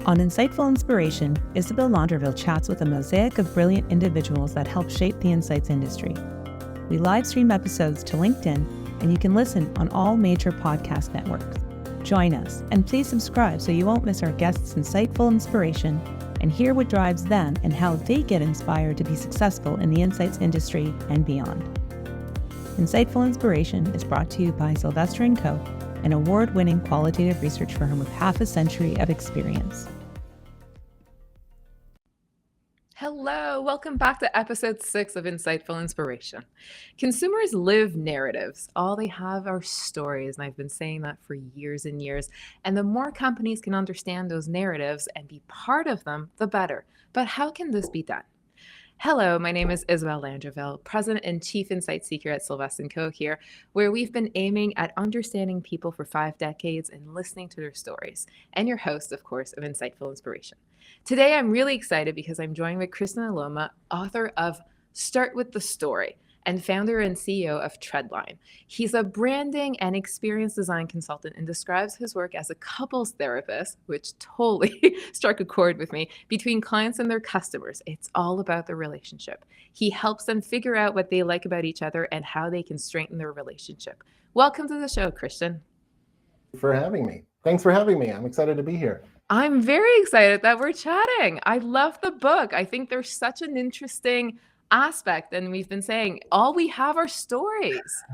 On Insightful Inspiration, Isabelle Landreville chats with a mosaic of brilliant individuals that help shape the insights industry. We live stream episodes to LinkedIn, and you can listen on all major podcast networks. Join us, and please subscribe so you won't miss our guests' insightful inspiration and hear what drives them and how they get inspired to be successful in the insights industry and beyond. Insightful Inspiration is brought to you by Sylvester & Co., an award-winning qualitative research firm with half a century of experience. Hello, welcome back to episode 6 of Insightful Inspiration. Consumers live narratives. All they have are stories, and I've been saying that for years and years. And the more companies can understand those narratives and be part of them, the better. But how can this be done? Hello, my name is Isabelle Landreville, President and Chief Insight Seeker at Sylvester & Co. here, where we've been aiming at understanding people for 5 decades and listening to their stories, and your host, of course, of Insightful Inspiration. Today, I'm really excited because I'm joined with Kristian Alomá, author of Start with the Story and founder and CEO of Threadline. He's a branding and experience design consultant and describes his work as a couples therapist, which totally struck a chord with me, between clients and their customers. It's all about the relationship. He helps them figure out what they like about each other and how they can strengthen their relationship. Welcome to the show, Kristian. For having me. Thanks for having me. I'm excited to be here. I'm very excited that we're chatting. I love the book. I think there's such an interesting aspect, and we've been saying all we have are stories.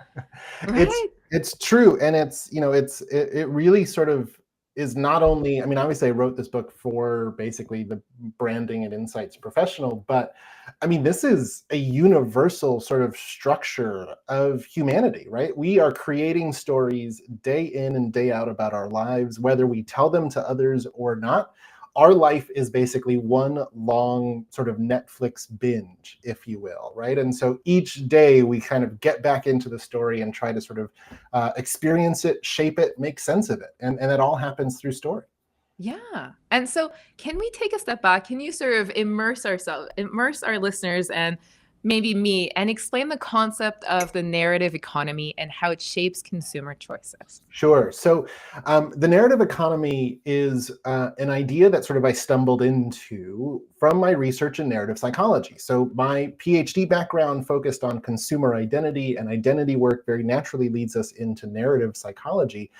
Right? It's true, and it really sort of is not only, I mean, obviously I wrote this book for basically the branding and insights professional, but I mean, this is a universal sort of structure of humanity, right? We are creating stories day in and day out about our lives, whether we tell them to others or not. Our life is basically one long sort of Netflix binge, if you will, right? And so each day we kind of get back into the story and try to sort of experience it, shape it, make sense of it. And it all happens through story. Yeah. And so can we take a step back? Can you sort of immerse our listeners and maybe me and explain the concept of the narrative economy and how it shapes consumer choices? Sure. So the narrative economy is an idea that sort of I stumbled into from my research in narrative psychology. So my Ph.D. background focused on consumer identity, and identity work very naturally leads us into narrative psychology.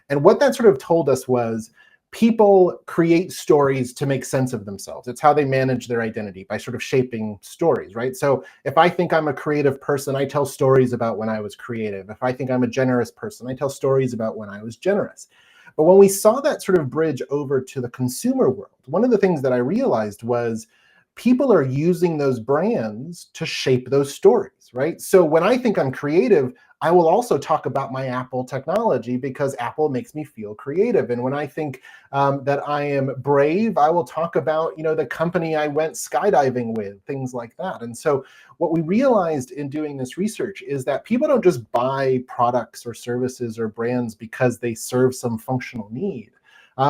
And what that sort of told us was people create stories to make sense of themselves. It's how they manage their identity, by sort of shaping stories, right? So if I think I'm a creative person, I tell stories about when I was creative. If I think I'm a generous person, I tell stories about when I was generous. But when we saw that sort of bridge over to the consumer world, one of the things that I realized was people are using those brands to shape those stories, right? So when I think I'm creative, I will also talk about my Apple technology because Apple makes me feel creative. And when I think that I am brave, I will talk about, the company I went skydiving with, things like that. And so what we realized in doing this research is that people don't just buy products or services or brands because they serve some functional need.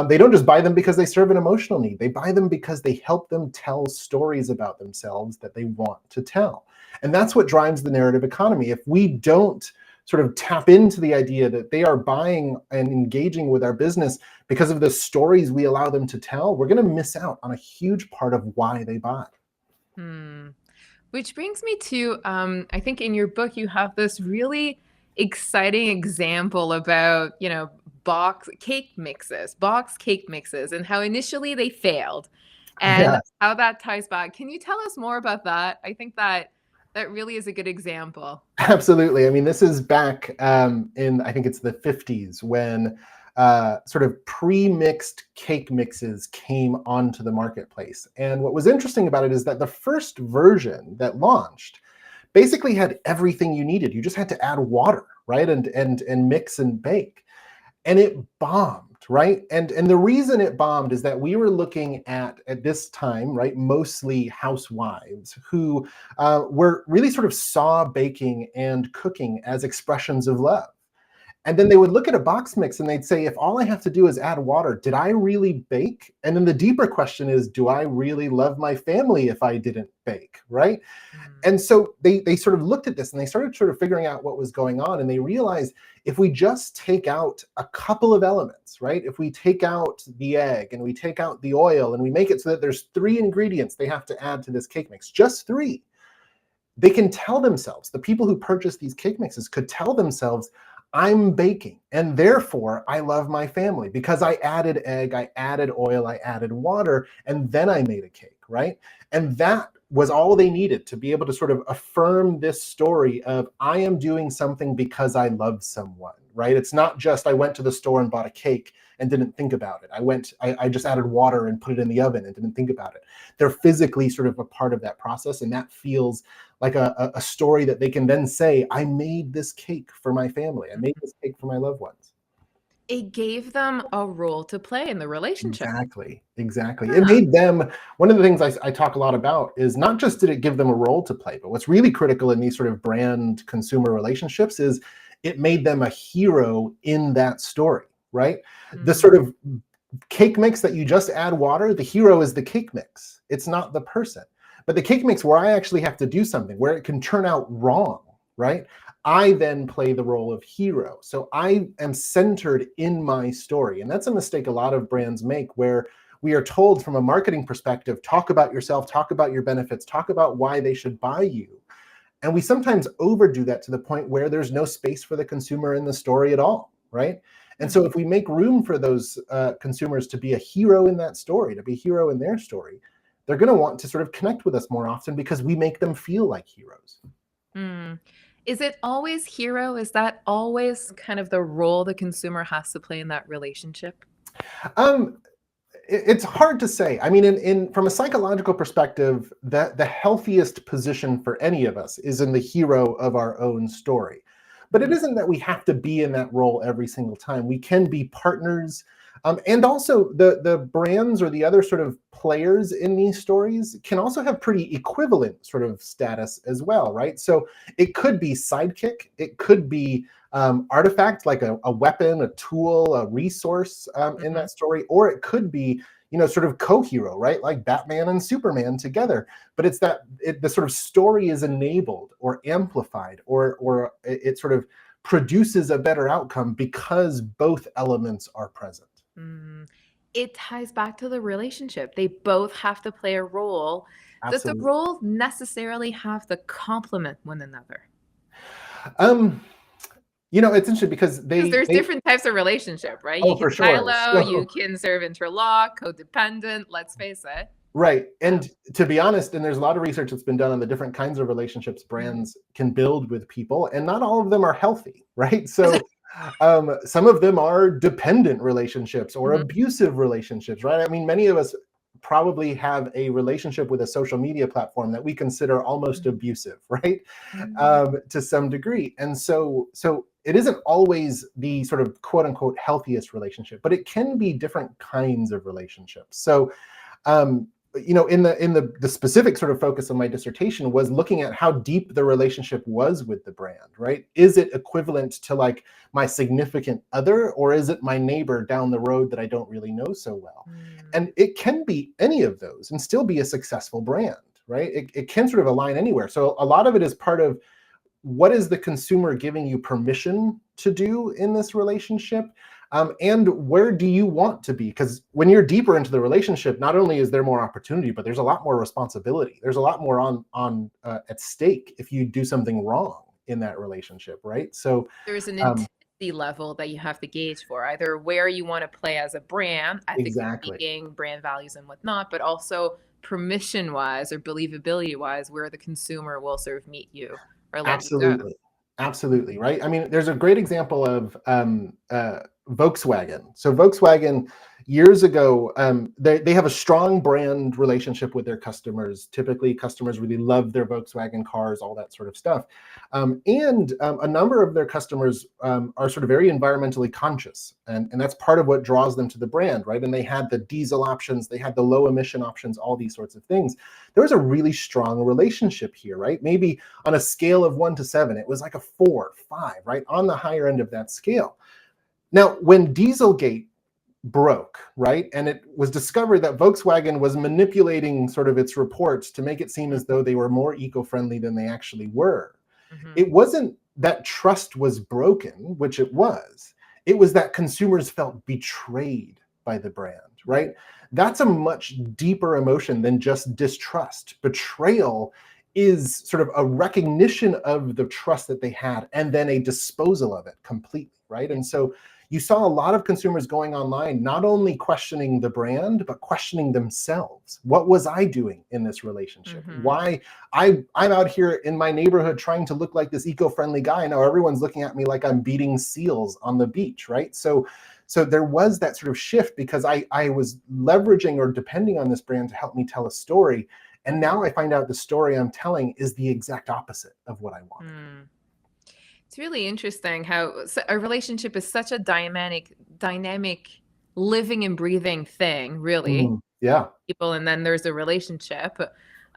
They don't just buy them because they serve an emotional need. They buy them because they help them tell stories about themselves that they want to tell. And that's what drives the narrative economy. If we don't sort of tap into the idea that they are buying and engaging with our business because of the stories we allow them to tell, we're going to miss out on a huge part of why they buy. Which brings me to, I think in your book, you have this really exciting example about, box cake mixes, and how initially they failed and how that ties back. Can you tell us more about that? I think that really is a good example. Absolutely. I mean, this is back in, I think it's the 50s when sort of pre-mixed cake mixes came onto the marketplace. And what was interesting about it is that the first version that launched basically had everything you needed. You just had to add water, right? And mix and bake. And it bombed, right? And the reason it bombed is that we were looking at this time, right, mostly housewives who were really sort of saw baking and cooking as expressions of love. And then they would look at a box mix and they'd say, if all I have to do is add water, did I really bake? And then the deeper question is, do I really love my family if I didn't bake, right? And so they sort of looked at this and they started sort of figuring out what was going on. And they realized if we just take out a couple of elements, right? If we take out the egg and we take out the oil and we make it so that there's 3 ingredients they have to add to this cake mix, just 3, they can tell themselves, the people who purchase these cake mixes could tell themselves, I'm baking, and therefore I love my family because I added egg, I added oil, I added water, and then I made a cake, right? And that was all they needed to be able to sort of affirm this story of I am doing something because I love someone, right? It's not just I went to the store and bought a cake and didn't think about it. I just added water and put it in the oven and didn't think about it. They're physically sort of a part of that process, and that feels like a story that they can then say, I made this cake for my family. I made this cake for my loved ones. It gave them a role to play in the relationship. Exactly. It made them, one of the things I talk a lot about is not just did it give them a role to play, but what's really critical in these sort of brand consumer relationships is it made them a hero in that story, right? The sort of cake mix that you just add water, the hero is the cake mix. It's not the person. But the cake mix where I actually have to do something, where it can turn out wrong, right? I then play the role of hero. So I am centered in my story. And that's a mistake a lot of brands make, where we are told from a marketing perspective, talk about yourself, talk about your benefits, talk about why they should buy you. And we sometimes overdo that to the point where there's no space for the consumer in the story at all, right? And so if we make room for those consumers to be a hero in that story, to be a hero in their story, they're going to want to sort of connect with us more often because we make them feel like heroes. Is it always hero? Is that always kind of the role the consumer has to play in that relationship? It's hard to say. I mean, from a psychological perspective, the healthiest position for any of us is in the hero of our own story. But it isn't that we have to be in that role every single time. We can be partners. And also the brands or the other sort of players in these stories can also have pretty equivalent sort of status as well, right? So it could be sidekick, it could be artifact, like a weapon, a tool, a resource in that story, or it could be, sort of co-hero, right? Like Batman and Superman together. But it's that the sort of story is enabled or amplified, or it sort of produces a better outcome because both elements are present. It ties back to the relationship. They both have to play a role. Does the Absolutely. role necessarily have to complement one another? It's interesting because There's different types of relationship, right? Oh, You can for sure. silo, you can serve interlock, codependent, let's face it. Right. And to be honest, and there's a lot of research that's been done on the different kinds of relationships brands can build with people, and not all of them are healthy, right? So some of them are dependent relationships or abusive relationships, right? I mean, many of us probably have a relationship with a social media platform that we consider almost abusive, right? To some degree. And so it isn't always the sort of quote unquote healthiest relationship, but it can be different kinds of relationships. So in the specific sort of focus of my dissertation was looking at how deep the relationship was with the brand, right? Is it equivalent to like my significant other, or is it my neighbor down the road that I don't really know so well? And it can be any of those and still be a successful brand, right? It can sort of align anywhere. So a lot of it is part of what is the consumer giving you permission to do in this relationship? And where do you want to be? Because when you're deeper into the relationship, not only is there more opportunity, but there's a lot more responsibility. There's a lot more on at stake if you do something wrong in that relationship, right? So there's an intensity level that you have to gauge for either where you want to play as a brand, ethically speaking, brand values and whatnot, but also permission-wise or believability-wise, where the consumer will sort of meet you or let you go. Absolutely, right? I mean, there's a great example of Volkswagen. So Volkswagen, years ago, they have a strong brand relationship with their customers. Typically, customers really love their Volkswagen cars, all that sort of stuff. And a number of their customers are sort of very environmentally conscious. And that's part of what draws them to the brand, right? And they had the diesel options, they had the low emission options, all these sorts of things. There was a really strong relationship here, right? Maybe on a scale of 1 to 7, it was like a 4, 5, right? On the higher end of that scale. Now, when Dieselgate broke, right, and it was discovered that Volkswagen was manipulating sort of its reports to make it seem as though they were more eco-friendly than they actually were, it wasn't that trust was broken, which it was. It was that consumers felt betrayed by the brand, right? That's a much deeper emotion than just distrust. Betrayal is sort of a recognition of the trust that they had and then a disposal of it completely, right? And so you saw a lot of consumers going online, not only questioning the brand, but questioning themselves. What was I doing in this relationship? Why I'm out here in my neighborhood trying to look like this eco-friendly guy. Now everyone's looking at me like I'm beating seals on the beach, right? So there was that sort of shift because I was leveraging or depending on this brand to help me tell a story. And now I find out the story I'm telling is the exact opposite of what I wanted. It's really interesting how a relationship is such a dynamic, living and breathing thing, really. Yeah. People, and then there's a relationship.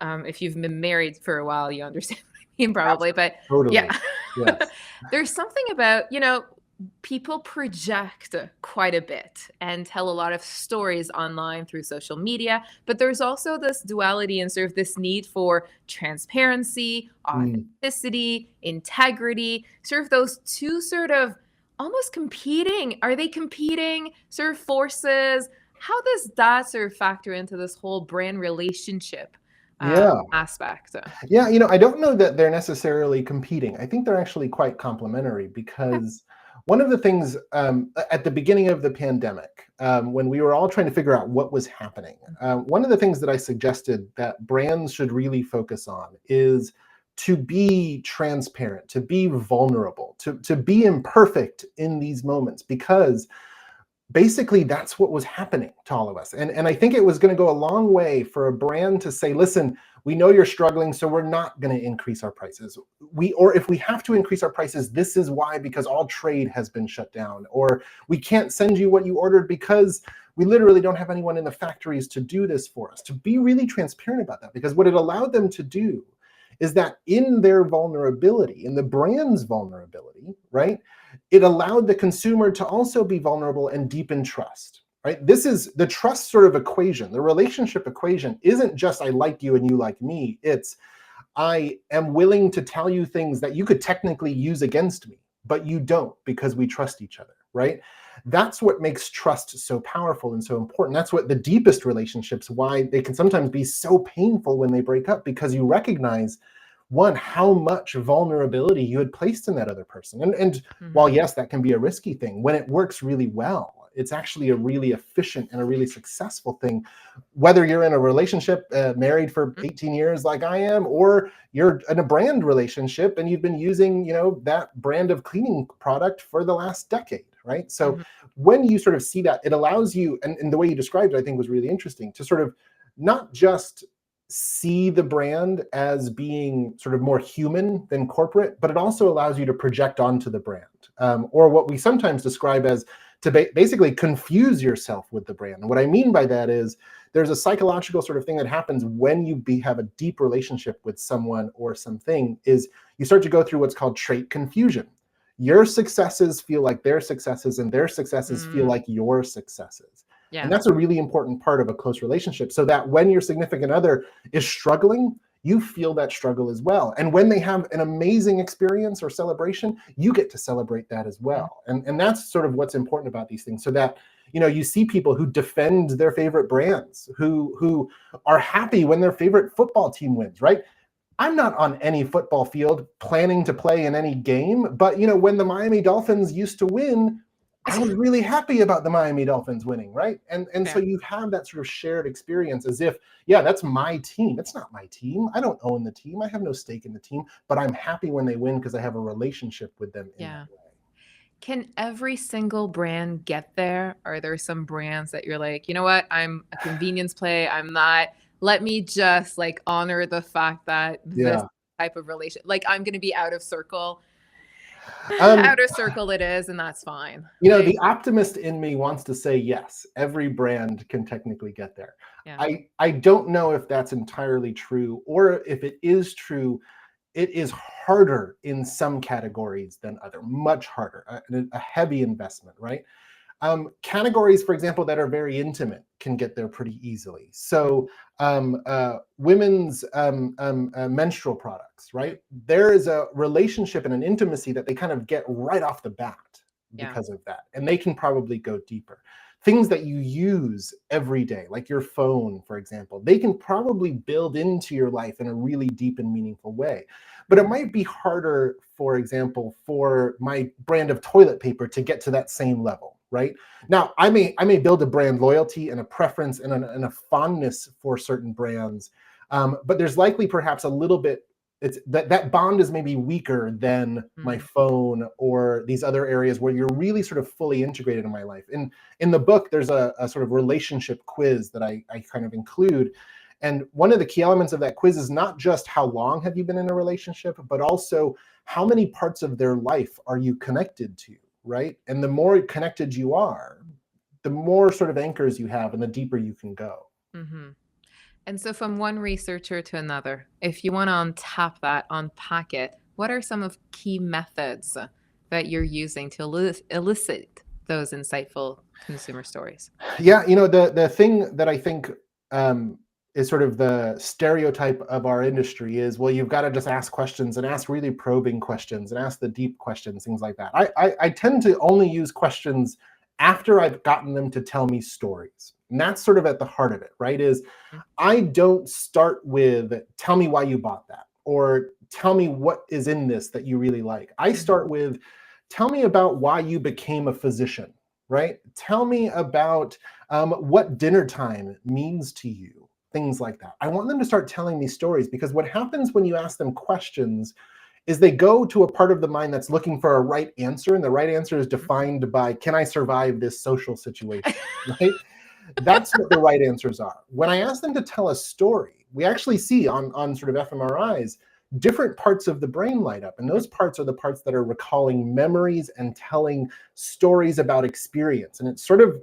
If you've been married for a while, you understand what I mean, probably. But Totally. yeah, Yes. there's something about, people project quite a bit and tell a lot of stories online through social media, but there's also this duality and sort of this need for transparency, authenticity, integrity, sort of those two sort of almost competing. Are they competing sort of forces? How does that sort of factor into this whole brand relationship aspect? Yeah, I don't know that they're necessarily competing. I think they're actually quite complementary because one of the things at the beginning of the pandemic, when we were all trying to figure out what was happening, one of the things that I suggested that brands should really focus on is to be transparent, to be vulnerable, to be imperfect in these moments, because basically that's what was happening to all of us. And I think it was going to go a long way for a brand to say, listen, we know you're struggling, so we're not going to increase our prices. Or if we have to increase our prices, this is why, because all trade has been shut down. Or we can't send you what you ordered because we literally don't have anyone in the factories to do this for us. To be really transparent about that, because what it allowed them to do is that in their vulnerability, in the brand's vulnerability, right, it allowed the consumer to also be vulnerable and deepen trust. Right? This is the trust sort of equation. The relationship equation isn't just I like you and you like me. It's I am willing to tell you things that you could technically use against me, but you don't because we trust each other, right? That's what makes trust so powerful and so important. That's what the deepest relationships, why they can sometimes be so painful when they break up, because you recognize, one, how much vulnerability you had placed in that other person. And while yes, that can be a risky thing, when it works really well, it's actually a really efficient and a really successful thing. Whether you're in a relationship, married for 18 years like I am, or you're in a brand relationship and you've been using, that brand of cleaning product for the last decade, right? So when you sort of see that, it allows you, and the way you described it, I think was really interesting, to sort of not just see the brand as being sort of more human than corporate, but it also allows you to project onto the brand, or what we sometimes describe as to basically confuse yourself with the brand. And what I mean by that is there's a psychological sort of thing that happens when you have a deep relationship with someone or something, is you start to go through what's called trait confusion. Your successes feel like their successes, and their successes feel like your successes. Yeah. And that's a really important part of a close relationship, so that when your significant other is struggling, you feel that struggle as well. And when they have an amazing experience or celebration, you get to celebrate that as well. And that's sort of what's important about these things, so that, you see people who defend their favorite brands, who are happy when their favorite football team wins, right? I'm not on any football field planning to play in any game, but when the Miami Dolphins used to win, I was really happy about the Miami Dolphins winning, right? And so you have that sort of shared experience as if, yeah, that's my team. It's not my team. I don't own the team. I have no stake in the team, but I'm happy when they win because I have a relationship with them in that way. Can every single brand get there? Are there some brands that you're like, you know what, I'm a convenience play, I'm not, let me just like honor the fact that this Yeah. type of relation, like I'm going to be out of circle, Um, out of circle it is, and that's fine. the Like, optimist in me wants to say yes, every brand can technically get there. yeah. I don't know if that's entirely true, or if it is true, it is harder in some categories than other, much harder, a heavy investment, right? Categories, for example, that are very intimate can get there pretty easily. So women's menstrual products, right? There is a relationship and an intimacy that they kind of get right off the bat Yeah. because of that. And they can probably go deeper. Things that you use every day, like your phone, for example, they can probably build into your life in a really deep and meaningful way. But it might be harder, for example, for my brand of toilet paper to get to that same level, right? Now, I may build a brand loyalty and a preference and a fondness for certain brands, but there's likely perhaps a little bit, it's that bond is maybe weaker than my phone or these other areas where you're really sort of fully integrated in my life. In the book, there's a sort of relationship quiz that I kind of include. And one of the key elements of that quiz is not just how long have you been in a relationship, but also how many parts of their life are you connected to, right? And the more connected you are, the more sort of anchors you have and the deeper you can go. Mm-hmm. And so from one researcher to another, if you want to untap that, unpack it, what are some of key methods that you're using to elicit those insightful consumer stories? Yeah, the thing that I think is sort of the stereotype of our industry is, well, you've got to just ask questions and ask really probing questions and ask the deep questions, things like that. I tend to only use questions after I've gotten them to tell me stories. And that's sort of at the heart of it, right? Is I don't start with, tell me why you bought that, or tell me what is in this that you really like. I start with, tell me about why you became a physician, right? Tell me about what dinner time means to you, things like that. I want them to start telling me stories, because what happens when you ask them questions is they go to a part of the mind that's looking for a right answer, and the right answer is defined by, can I survive this social situation, right? That's what the right answers are. When I ask them to tell a story, we actually see on sort of fMRIs, different parts of the brain light up. And those parts are the parts that are recalling memories and telling stories about experience. And it sort of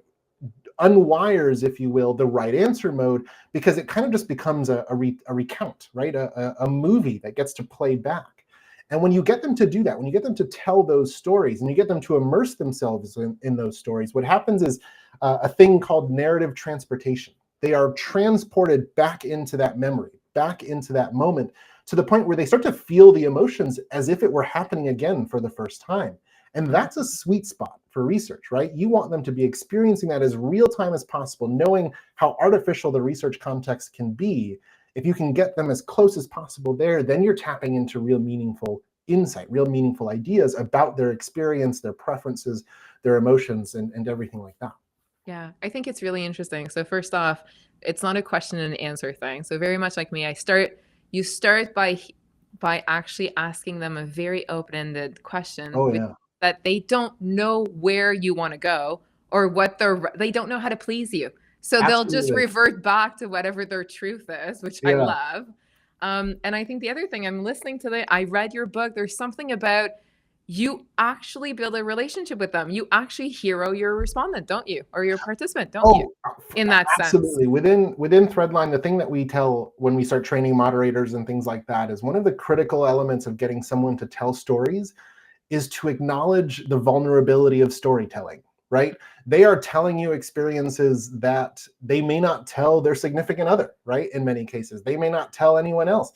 unwires, if you will, the right answer mode, because it kind of just becomes a recount, right? A movie that gets to play back. And when you get them to do that, when you get them to tell those stories and you get them to immerse themselves in those stories, what happens is a thing called narrative transportation. They are transported back into that memory, back into that moment, to the point where they start to feel the emotions as if it were happening again for the first time. And that's a sweet spot for research, right? You want them to be experiencing that as real time as possible, knowing how artificial the research context can be. If you can get them as close as possible there, then you're tapping into real meaningful insight, real meaningful ideas about their experience, their preferences, their emotions, and everything like that. Yeah, I think it's really interesting. So first off, it's not a question and answer thing. So very much like me, you start by actually asking them a very open-ended question Oh, yeah. that they don't know where you want to go, or they don't know how to please you. So they'll just Absolutely. revert back to whatever their truth is, which I Yeah. love. And I think the other thing, I'm listening to I read your book. There's something about, you actually build a relationship with them. You actually hero your respondent, don't you? Or your participant, don't you? In that sense. Absolutely. Within Threadline, the thing that we tell when we start training moderators and things like that is, one of the critical elements of getting someone to tell stories is to acknowledge the vulnerability of storytelling, right? They are telling you experiences that they may not tell their significant other, right? In many cases, they may not tell anyone else.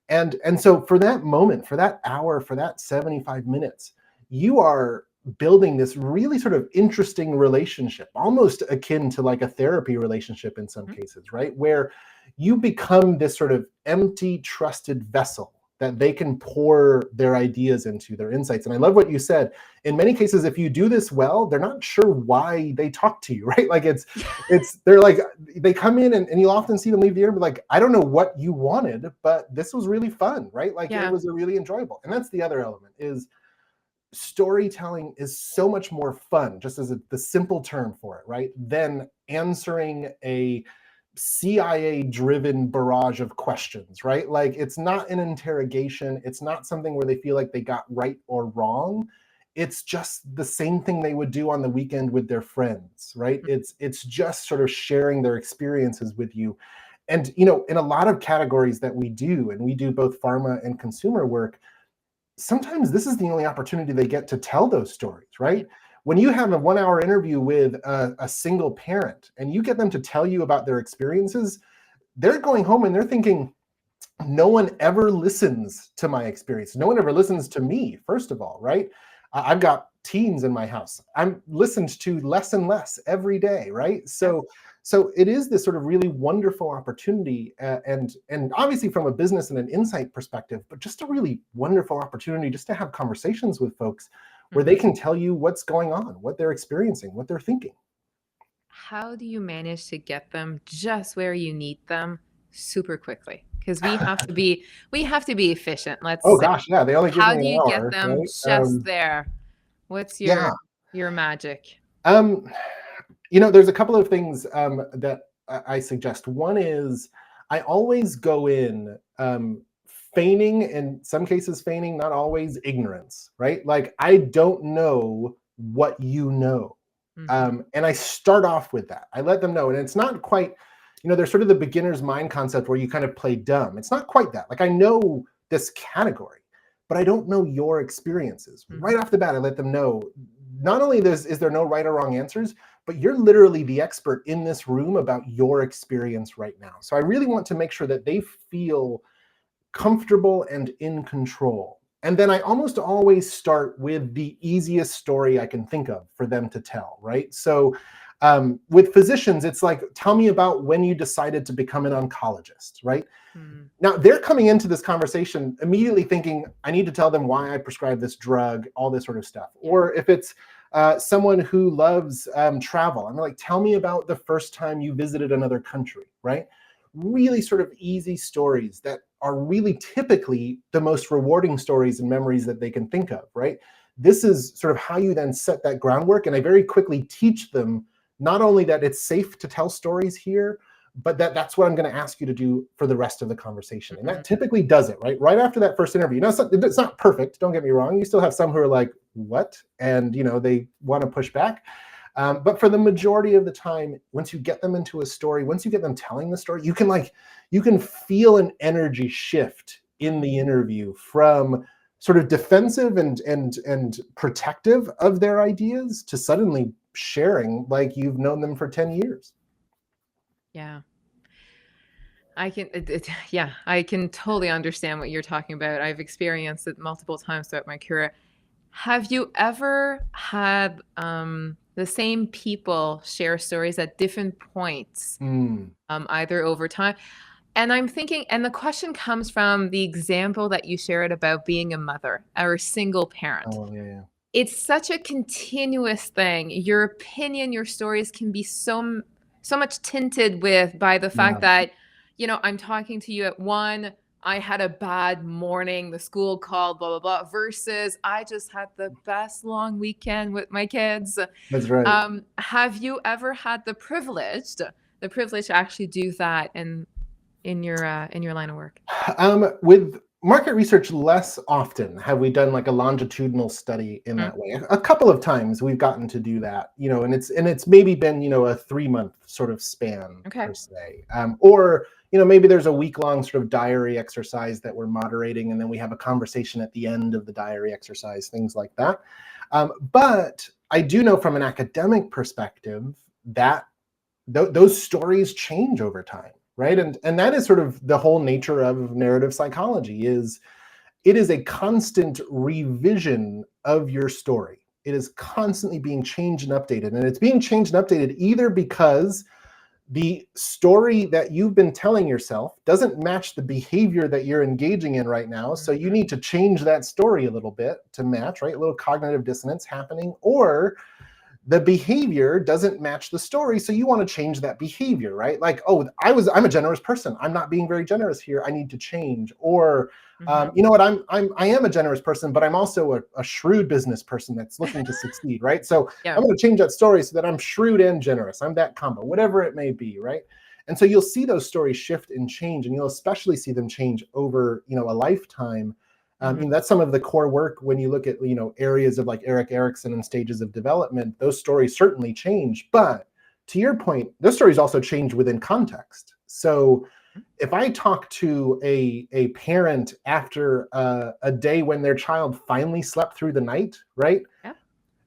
And so for that moment, for that hour, for that 75 minutes, you are building this really sort of interesting relationship, almost akin to like a therapy relationship in some cases, right? Where you become this sort of empty, trusted vessel that they can pour their ideas into, their insights. And I love what you said. In many cases, if you do this well, they're not sure why they talk to you, right? Like they're like, they come in and you'll often see them leave the air, but like, I don't know what you wanted, but this was really fun, right? Like, Yeah. It was a really enjoyable. And that's the other element is, storytelling is so much more fun, just as the simple term for it, right, than answering a CIA-driven barrage of questions, right? Like, it's not an interrogation. It's not something where they feel like they got right or wrong. It's just the same thing they would do on the weekend with their friends, right? It's just sort of sharing their experiences with you. And, in a lot of categories that we do, and we do both pharma and consumer work, sometimes this is the only opportunity they get to tell those stories, right? When you have a 1-hour interview with a single parent and you get them to tell you about their experiences, they're going home and they're thinking, no one ever listens to my experience. No one ever listens to me, first of all, right? I've got teens in my house. I'm listened to less and less every day, right? So it is this sort of really wonderful opportunity, and obviously from a business and an insight perspective, but just a really wonderful opportunity just to have conversations with folks where they can tell you what's going on, what they're experiencing, what they're thinking. How do you manage to get them just where you need them super quickly? Because we have to be efficient. Let's Oh say. gosh, yeah, they only give How me do an you get hour, them right? just there? What's Yeah. your magic? There's a couple of things that I suggest. One is I always go in feigning, in some cases feigning, not always, ignorance, right? Like, I don't know what you know. And I start off with that. I let them know. And it's not quite, there's sort of the beginner's mind concept where you kind of play dumb. It's not quite that. Like, I know this category, but I don't know your experiences. Right off the bat, I let them know, not only is there no right or wrong answers, but you're literally the expert in this room about your experience right now. So I really want to make sure that they feel comfortable and in control. And then I almost always start with the easiest story I can think of for them to tell, right? So with physicians, it's like, tell me about when you decided to become an oncologist, right? Now, they're coming into this conversation immediately thinking, I need to tell them why I prescribe this drug, all this sort of stuff. Or if it's someone who loves travel, I'm like, tell me about the first time you visited another country, right? Really sort of easy stories that are really typically the most rewarding stories and memories that they can think of, right? This is sort of how you then set that groundwork. And I very quickly teach them not only that it's safe to tell stories here, but that's what I'm going to ask you to do for the rest of the conversation. And that typically does it, right? Right after that first interview. Now, it's not perfect, don't get me wrong. You still have some who are like, what? And, they want to push back. But for the majority of the time, once you get them into a story, once you get them telling the story, you can feel an energy shift in the interview from sort of defensive and protective of their ideas to suddenly sharing like you've known them for 10 years. Yeah. I can totally understand what you're talking about. I've experienced it multiple times throughout my career. Have you ever had the same people share stories at different points, either over time? And I'm thinking, and the question comes from the example that you shared about being a mother or a single parent. Oh, yeah. It's such a continuous thing. Your opinion, your stories can be so much tinted by the fact that, I'm talking to you at 1, I had a bad morning, the school called, blah, blah, blah, versus I just had the best long weekend with my kids. That's right. Have you ever had the privilege to actually do that in your line of work? With market research, less often have we done like a longitudinal study in that way. A couple of times we've gotten to do that, and it's maybe been, a 3-month sort of span per se. Or, maybe there's a week-long sort of diary exercise that we're moderating, and then we have a conversation at the end of the diary exercise, things like that. But I do know from an academic perspective that those stories change over time. Right. And that is sort of the whole nature of narrative psychology. It is a constant revision of your story. It is constantly being changed and updated. And it's being changed and updated either because the story that you've been telling yourself doesn't match the behavior that you're engaging in right now. So you need to change that story a little bit to match, right? A little cognitive dissonance happening. Or the behavior doesn't match the story, so you want to change that behavior, right? Like, oh, I'm a generous person, I'm not being very generous here, I need to change. Or you know what, I am a generous person, but I'm also a shrewd business person that's looking to succeed, right? So Yeah. I'm going to change that story so that I'm shrewd and generous. I'm that combo, whatever it may be, right? And so you'll see those stories shift and change, and you'll especially see them change over, you know, a lifetime. You know, that's some of the core work when you look at, you know, areas of like Eric Erikson and stages of development. Those stories certainly change, but to your point, those stories also change within context. So if I talk to a parent after a day when their child finally slept through the night, right? Yeah.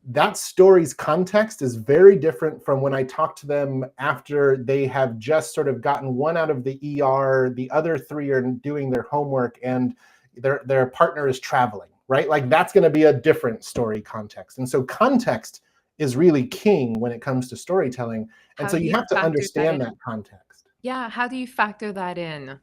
That story's context is very different from when I talk to them after they have just sort of gotten one out of the ER, the other three are doing their homework, and their partner is traveling, right? Like that's going to be a different story context. And so context is really king when it comes to storytelling. And so you have to understand that context. Yeah. How do you factor that in?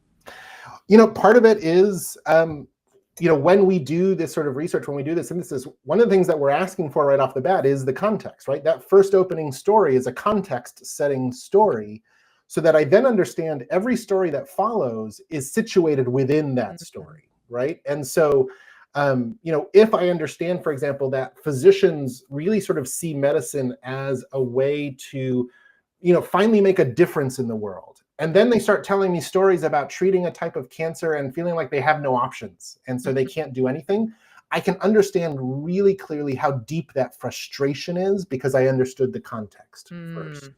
You know, part of it is, you know, when we do this sort of research, when we do this synthesis, one of the things that we're asking for right off the bat is the context, right? That first opening story is a context setting story, so that I then understand every story that follows is situated within that story, right? And so, you know, if I understand, for example, that physicians really sort of see medicine as a way to, you know, finally make a difference in the world, and then they start telling me stories about treating a type of cancer and feeling like they have no options, and so they can't do anything, I can understand really clearly how deep that frustration is because I understood the context first.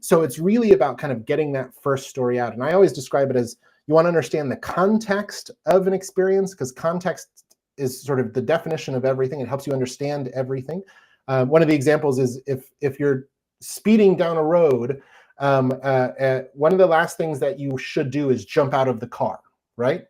So it's really about kind of getting that first story out. And I always describe it as, you want to understand the context of an experience, because context is sort of the definition of everything. It helps you understand everything. One of the examples is if you're speeding down a road, one of the last things that you should do is jump out of the car, right?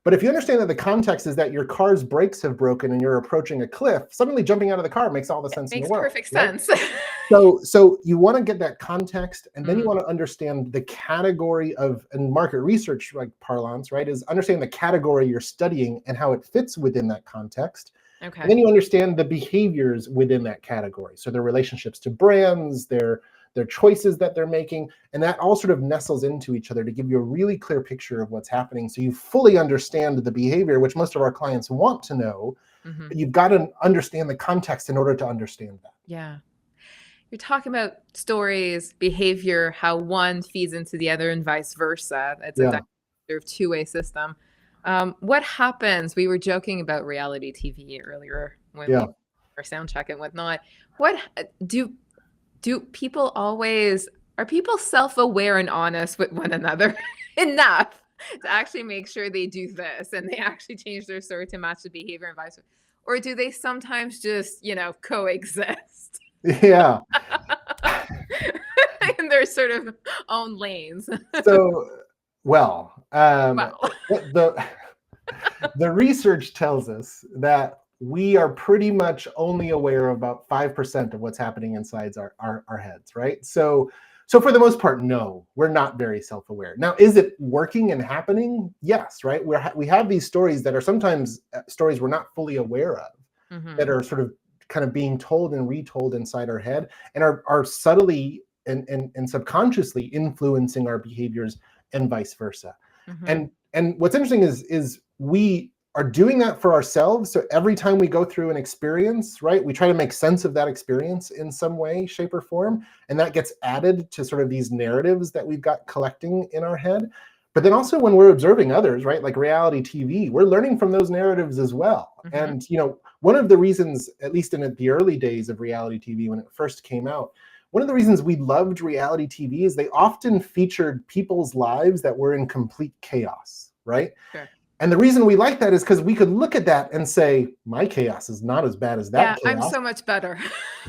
But if you understand that the context is that your car's brakes have broken and you're approaching a cliff, suddenly jumping out of the car makes all the sense in the world. Makes perfect sense. So you want to get that context, and then you want to understand the category of, and market research like parlance, right, is understanding the category you're studying and how it fits within that context. Okay. And then you understand the behaviors within that category. So their relationships to brands, their choices that they're making, and that all sort of nestles into each other to give you a really clear picture of what's happening. So you fully understand the behavior, which most of our clients want to know, but you've got to understand the context in order to understand that. Yeah. You're talking about stories, behavior, how one feeds into the other and vice versa. It's a sort of two-way system. What happens? We were joking about reality TV earlier when we were sound check and whatnot. What do people always, are people self-aware and honest with one another enough to actually make sure they do this and they actually change their story to match the behavior and vice versa? Or do they sometimes just, you know, coexist? Yeah. In their sort of own lanes. So, the research tells us that we are pretty much only aware of about 5% of what's happening inside our heads, right? So for the most part, no, we're not very self-aware. Now, is it working and happening? Yes, right? We have these stories that are sometimes stories we're not fully aware of, that are sort of kind of being told and retold inside our head, and are subtly and subconsciously influencing our behaviors and vice versa. And what's interesting is we are doing that for ourselves. So every time we go through an experience, right, we try to make sense of that experience in some way, shape, or form. And that gets added to sort of these narratives that we've got collecting in our head. But then also when we're observing others, right, like reality TV, we're learning from those narratives as well. And, you know, one of the reasons, at least in the early days of reality TV, when it first came out, one of the reasons we loved reality TV is they often featured people's lives that were in complete chaos, right? Sure. And the reason we like that is because we could look at that and say, my chaos is not as bad as that chaos. I'm so much better.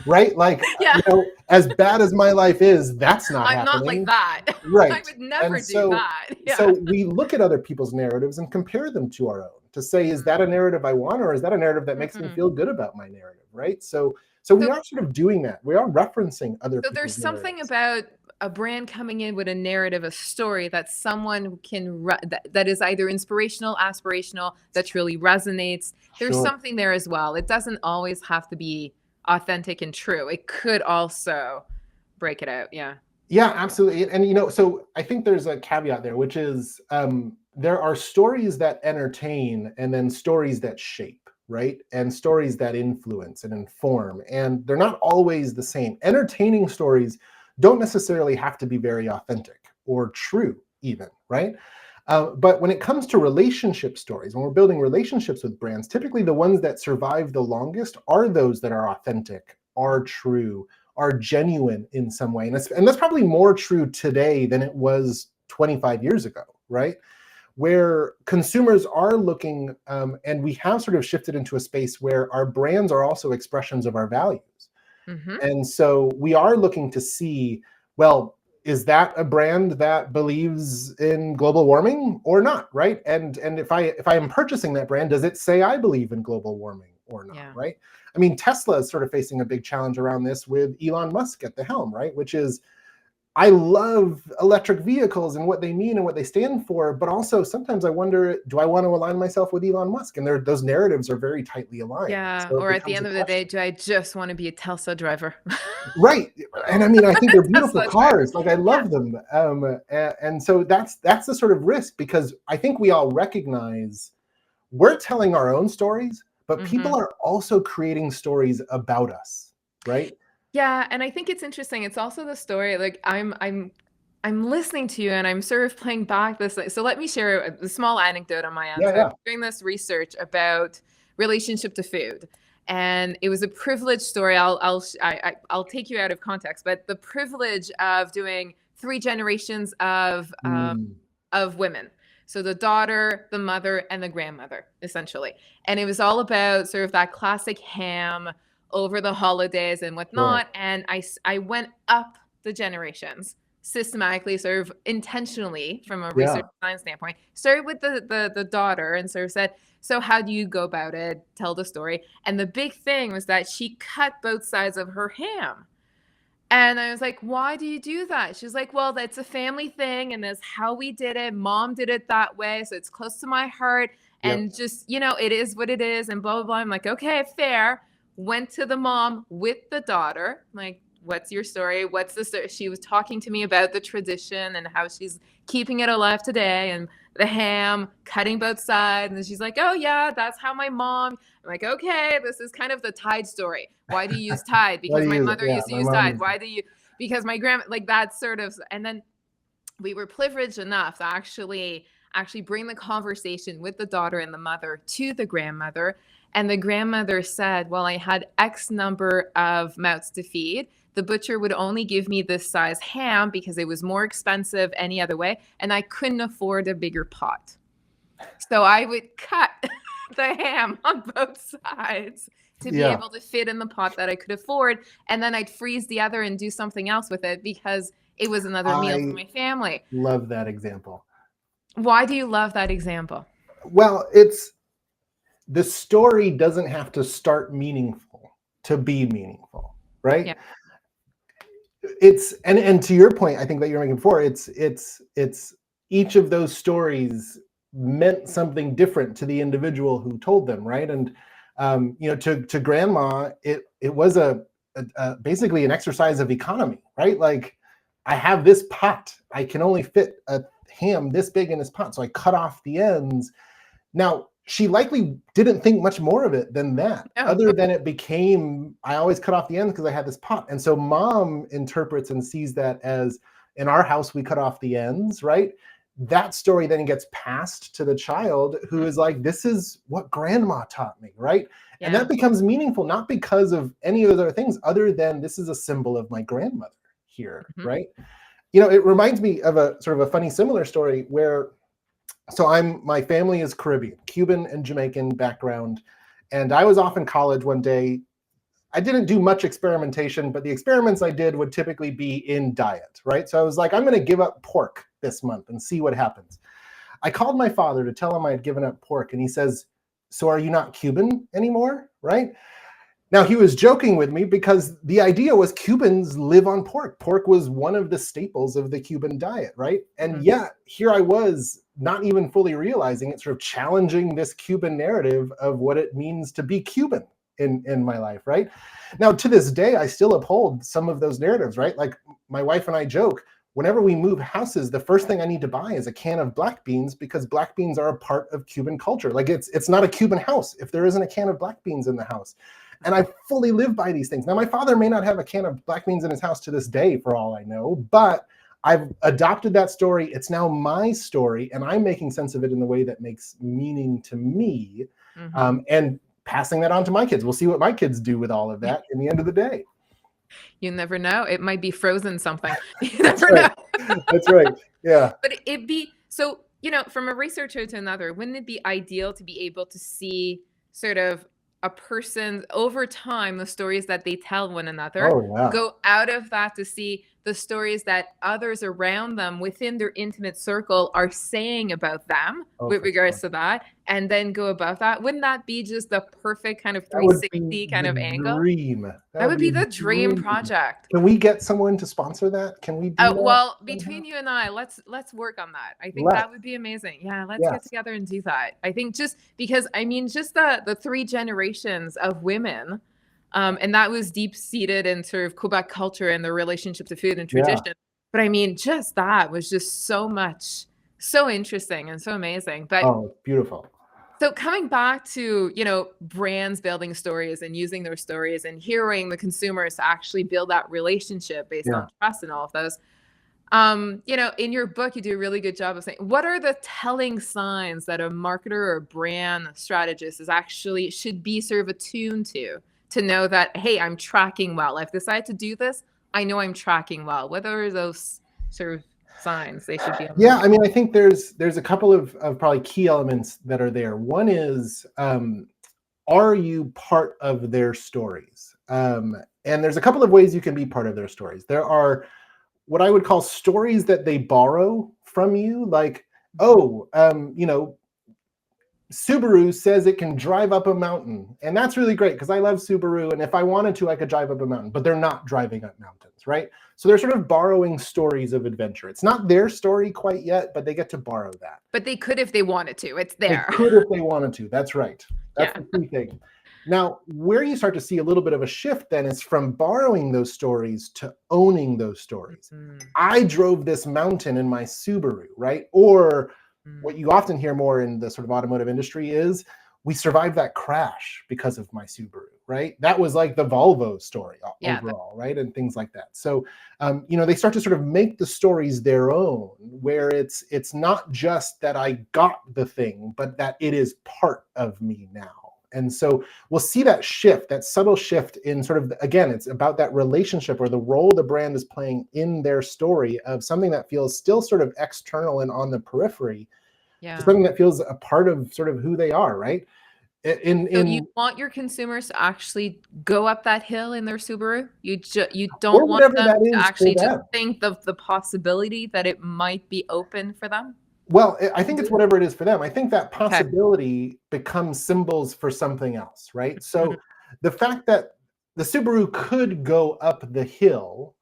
Right? Like, you know, as bad as my life is, that's not happening. I'm not like that. Right. I would never do that. Yeah. So we look at other people's narratives and compare them to our own to say, is that a narrative I want, or is that a narrative that makes me feel good about my narrative, right? So we are sort of doing that. We are referencing other people's narratives. So there's something about a brand coming in with a narrative, a story that someone can, that is either inspirational, aspirational, that truly resonates. There's something there as well. It doesn't always have to be authentic and true. It could also break it out. Yeah. Yeah, absolutely. And so I think there's a caveat there, which is there are stories that entertain and then stories that shape, right? And stories that influence and inform. And they're not always the same. Entertaining stories don't necessarily have to be very authentic or true even, right? But when it comes to relationship stories, when we're building relationships with brands, typically the ones that survive the longest are those that are authentic, are true, are genuine in some way. And that's probably more true today than it was 25 years ago, right? Where consumers are looking, and we have sort of shifted into a space where our brands are also expressions of our values. Mm-hmm. And so we are looking to see, well, is that a brand that believes in global warming or not, right? And if I am purchasing that brand, does it say I believe in global warming or not, right? I mean, Tesla is sort of facing a big challenge around this with Elon Musk at the helm, right? Which is, I love electric vehicles and what they mean and what they stand for, but also sometimes I wonder, do I want to align myself with Elon Musk? And those narratives are very tightly aligned. Yeah. So Or at the end of the day, do I just want to be a Tesla driver? Right. And I mean, I think they're beautiful Tesla cars. Like, I love them. And so that's the sort of risk, because I think we all recognize we're telling our own stories, but people are also creating stories about us, right? Yeah, and I think it's interesting. It's also the story, like I'm listening to you and I'm sort of playing back this. So let me share a small anecdote on my end. So I'm doing this research about relationship to food, and it was a privileged story. I'll take you out of context, but the privilege of doing 3 generations of women. So the daughter, the mother, and the grandmother, essentially. And it was all about sort of that classic ham over the holidays and whatnot. Sure. And I went up the generations systematically, sort of intentionally from a research science standpoint. Started with the daughter and sort of said, so how do you go about it? Tell the story. And the big thing was that she cut both sides of her ham. And I was like, why do you do that? She's like, well, that's a family thing, and that's how we did it. Mom did it that way, so it's close to my heart. And just, it is what it is, and blah, blah, blah. I'm like, okay, fair. Went to the mom with the daughter. Like, what's your story? What's the story? She was talking to me about the tradition and how she's keeping it alive today, and the ham, cutting both sides. And she's like, oh, yeah, that's how my mom. I'm like, okay, this is kind of the Tide story. Why do you use Tide? Because my mother used to use Tide. Why do you? Because my grandma, like, that sort of. And then we were privileged enough to actually bring the conversation with the daughter and the mother to the grandmother. And the grandmother said, well, I had X number of mouths to feed. The butcher would only give me this size ham because it was more expensive any other way, and I couldn't afford a bigger pot. So I would cut the ham on both sides to be able to fit in the pot that I could afford, and then I'd freeze the other and do something else with it because it was another meal for my family. Love that example. Why do you love that example? Well, the story doesn't have to start meaningful to be meaningful, right? Yeah. It's and to your point, I think that you're making before, it's each of those stories meant something different to the individual who told them, right? And to grandma, it was a basically an exercise of economy, right? Like, I have this pot, I can only fit a ham this big in this pot, so I cut off the ends. Now, she likely didn't think much more of it than that, other than it became, I always cut off the ends because I had this pot. And so mom interprets and sees that as, in our house, we cut off the ends, right? That story then gets passed to the child, who is like, this is what grandma taught me, right? Yeah. And that becomes meaningful, not because of any of those other things, other than this is a symbol of my grandmother here, right? It reminds me of a sort of a funny similar story where, so my family is Caribbean, Cuban and Jamaican background. And I was off in college one day. I didn't do much experimentation, but the experiments I did would typically be in diet, right? So I was like, I'm going to give up pork this month and see what happens. I called my father to tell him I had given up pork. And he says, so are you not Cuban anymore, right? Now, he was joking with me because the idea was Cubans live on pork. Pork was one of the staples of the Cuban diet, right? And yet, here I was, not even fully realizing it, sort of challenging this Cuban narrative of what it means to be Cuban, in my life, right? Now, to this day, I still uphold some of those narratives, right? Like my wife and I joke, whenever we move houses, the first thing I need to buy is a can of black beans, because black beans are a part of Cuban culture. Like it's not a Cuban house if there isn't a can of black beans in the house. And I fully live by these things. Now, my father may not have a can of black beans in his house to this day, for all I know, but I've adopted that story. It's now my story, and I'm making sense of it in the way that makes meaning to me, and passing that on to my kids. We'll see what my kids do with all of that in the end of the day. You never know. It might be frozen something. You That's never right. know. That's right. Yeah. But it'd be, so, from a researcher to another, wouldn't it be ideal to be able to see sort of a person over time, the stories that they tell one another, go out of that to see the stories that others around them within their intimate circle are saying about them with regards to that, and then go above that? Wouldn't that be just the perfect kind of 360 kind of angle? Dream. That would be the dream project. Can we get someone to sponsor that? Can we do that? Well, between you and I, let's work on that. I think that would be amazing. Yeah, let's get together and do that. I think just because, just the 3 generations of women, and that was deep-seated in sort of Quebec culture and their relationship to food and tradition. But just that was just so interesting and so amazing. But beautiful. So coming back to, brands building stories and using their stories and hearing the consumers to actually build that relationship based on trust and all of those, in your book, you do a really good job of saying, what are the telling signs that a marketer or brand strategist should be sort of attuned to know that, hey, I'm tracking well. I've decided to do this. I know I'm tracking well. What are those sort of signs they should be on? Yeah, I think there's a couple of probably key elements that are there. One is, are you part of their stories? And there's a couple of ways you can be part of their stories. There are what I would call stories that they borrow from you, like, Subaru says it can drive up a mountain. And that's really great because I love Subaru. And if I wanted to, I could drive up a mountain, but they're not driving up mountains, right? So they're sort of borrowing stories of adventure. It's not their story quite yet, but they get to borrow that. But they could if they wanted to. It's there. They could if they wanted to. That's right. That's the key thing. Now, where you start to see a little bit of a shift then is from borrowing those stories to owning those stories. I drove this mountain in my Subaru, right? Or what you often hear more in the sort of automotive industry is, we survived that crash because of my Subaru, right? That was like the Volvo story overall, right? And things like that. So, they start to sort of make the stories their own, where it's not just that I got the thing, but that it is part of me now. And so we'll see that shift, that subtle shift in sort of, again, it's about that relationship or the role the brand is playing in their story of something that feels still sort of external and on the periphery, to something that feels a part of sort of who they are, right? So you want your consumers to actually go up that hill in their Subaru? You don't want them to actually just think of the possibility that it might be open for them? Well, I think it's whatever it is for them. I think that possibility becomes symbols for something else, right? So the fact that the Subaru could go up the hill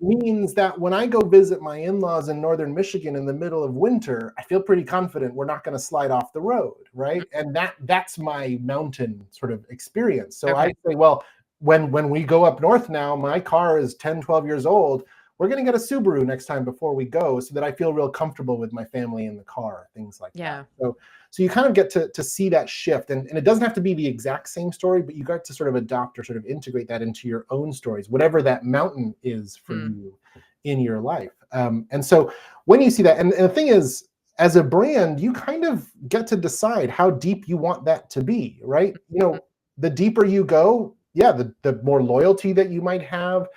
means that when I go visit my in-laws in northern Michigan in the middle of winter, I feel pretty confident we're not going to slide off the road, right? And that's my mountain sort of experience. So I say, well, when we go up north now, my car is 10, 12 years old. We're going to get a Subaru next time before we go, so that I feel real comfortable with my family in the car, things like that. So you kind of get to see that shift. And it doesn't have to be the exact same story, but you got to sort of adopt or sort of integrate that into your own stories, whatever that mountain is for you in your life. And so when you see that, and the thing is, as a brand, you kind of get to decide how deep you want that to be, right? The deeper you go, the more loyalty that you might have.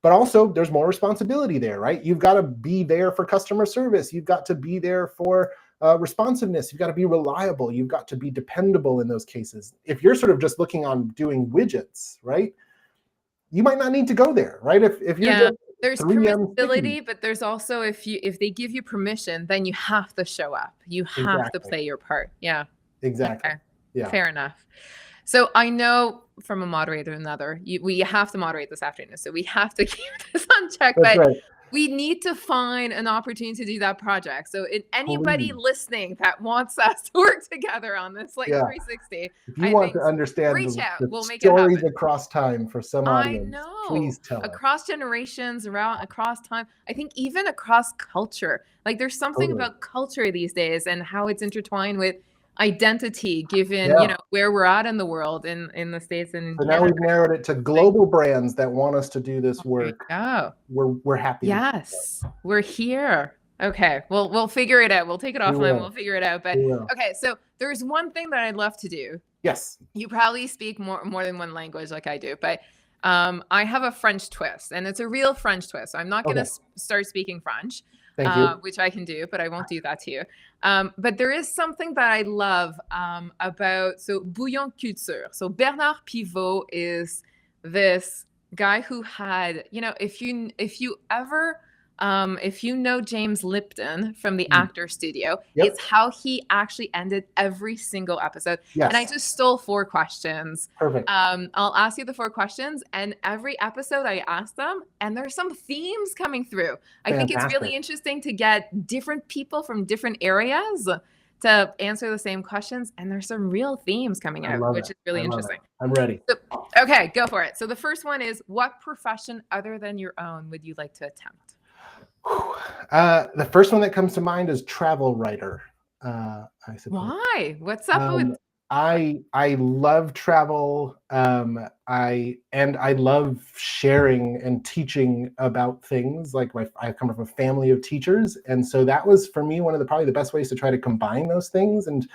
But also, there's more responsibility there, right? You've got to be there for customer service. You've got to be there for responsiveness. You've got to be reliable. You've got to be dependable in those cases. If you're sort of just looking on doing widgets, right, you might not need to go there, right? If you're there's permissibility, but there's also if they give you permission, then you have to show up. You have to play your part. Yeah. Exactly. Okay. Yeah. Fair enough. So I know from a moderator to another, we have to moderate this afternoon, so we have to keep this on check. That's right. We need to find an opportunity to do that project. So anybody Please. listening that wants us to work together on this, like Yeah. 360, If you I want think to understand reach the, out. the We'll make it stories happen. across time for some I audience, know. please tell us. Across generations, across time. I think even across culture. Like there's something Totally. about culture these days and how it's intertwined with identity, given Yeah. where we're at in the world, in the States and in So now Canada. we've narrowed it to global brands that want us to do this work. Oh, We're happy. yes, we're here. Okay, we'll figure it out. We'll take it offline. We'll figure it out. But okay, so there's one thing that I'd love to do. Yes. You probably speak more than one language like I do, but I have a French twist, and it's a real French twist. So I'm not going to start speaking French, which I can do, but I won't do that to you. But there is something that I love about bouillon culture. So Bernard Pivot is this guy who had, if you ever if you know James Lipton from the Actor Studio, it's how he actually ended every single episode. Yes. And I just stole 4 questions. Perfect. I'll ask you the 4 questions, and every episode I ask them, and there's some themes coming through. I think it's really interesting to get different people from different areas to answer the same questions, and there's some real themes coming out, which is really interesting. I'm ready. So, okay, go for it. So the first one is, what profession other than your own would you like to attempt? The first one that comes to mind is travel writer. I suppose. Why? What's up with? I love travel. I love sharing and teaching about things. Like I come from a family of teachers, and so that was for me one of probably the best ways to try to combine those things and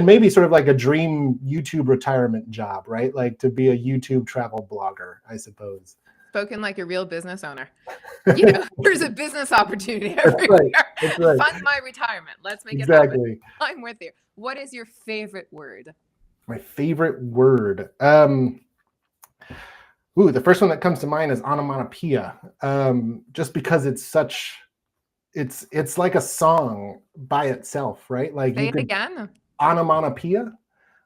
maybe sort of like a dream YouTube retirement job, right? Like to be a YouTube travel blogger, I suppose. Spoken like a real business owner. There's a business opportunity everywhere. That's right. Fund my retirement. Let's make it happen. I'm with you. What is your favorite word? My favorite word. The first one that comes to mind is onomatopoeia. Just because it's like a song by itself, right? Like say it again. Onomatopoeia.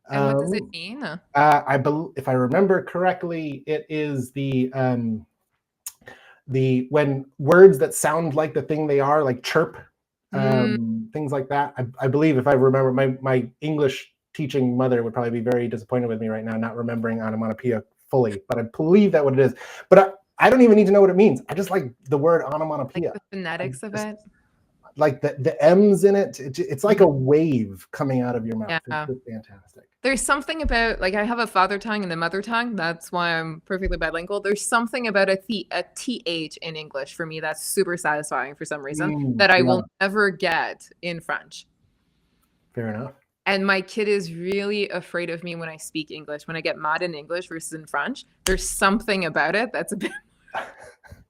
And what does it mean? If I remember correctly, it is the when words that sound like the thing they are, like chirp, things like that. I believe, if I remember, my English teaching mother would probably be very disappointed with me right now, not remembering onomatopoeia fully, but I believe that's what it is. But I don't even need to know what it means. I just like the word onomatopoeia. Like the phonetics of it. Like the M's in it, it's like a wave coming out of your mouth. Yeah. It's fantastic. There's something about, like, I have a father tongue and a mother tongue. That's why I'm perfectly bilingual. There's something about a TH in English for me that's super satisfying for some reason that I will never get in French. Fair enough. And my kid is really afraid of me when I speak English. When I get mad in English versus in French, there's something about it that's a bit...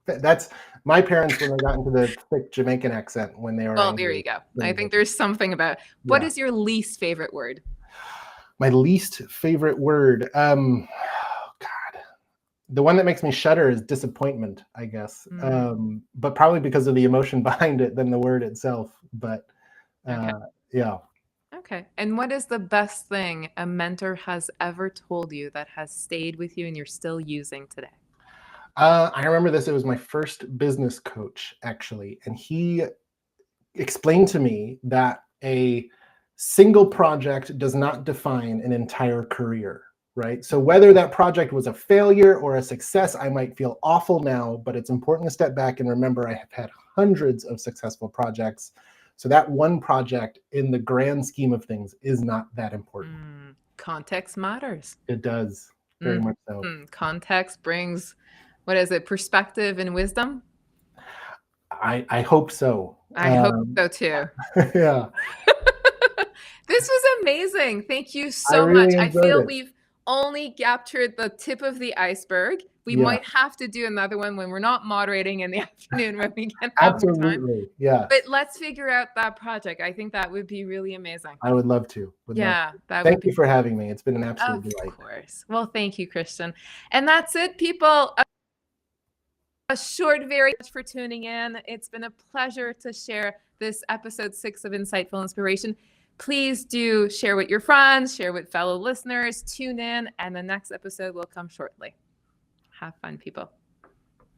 That's my parents when they got into the thick Jamaican accent when they were. Well, there you go. I think there's something about it. What is your least favorite word? My least favorite word. God, the one that makes me shudder is disappointment, I guess. But probably because of the emotion behind it than the word itself. But yeah. Okay. And what is the best thing a mentor has ever told you that has stayed with you and you're still using today? I remember this. It was my first business coach, actually. And he explained to me that a single project does not define an entire career, right? So whether that project was a failure or a success, I might feel awful now, but it's important to step back and remember I have had hundreds of successful projects. So that one project in the grand scheme of things is not that important. Context matters. It does, very much so. Context brings, what is it, perspective and wisdom? I hope so. I hope so too. Yeah. This was amazing. Thank you so much. I feel we've only captured the tip of the iceberg. We might have to do another one when we're not moderating in the afternoon when we can have more time. Absolutely, yeah. But let's figure out that project. I think that would be really amazing. I would love to. Thank you for having me. It's been an absolute delight. Of course. Well, thank you, Kristian. And that's it, people. A short, very much for tuning in. It's been a pleasure to share this episode 6 of Insightful Inspiration. Please do share with your friends, share with fellow listeners, tune in, and the next episode will come shortly. Have fun, people.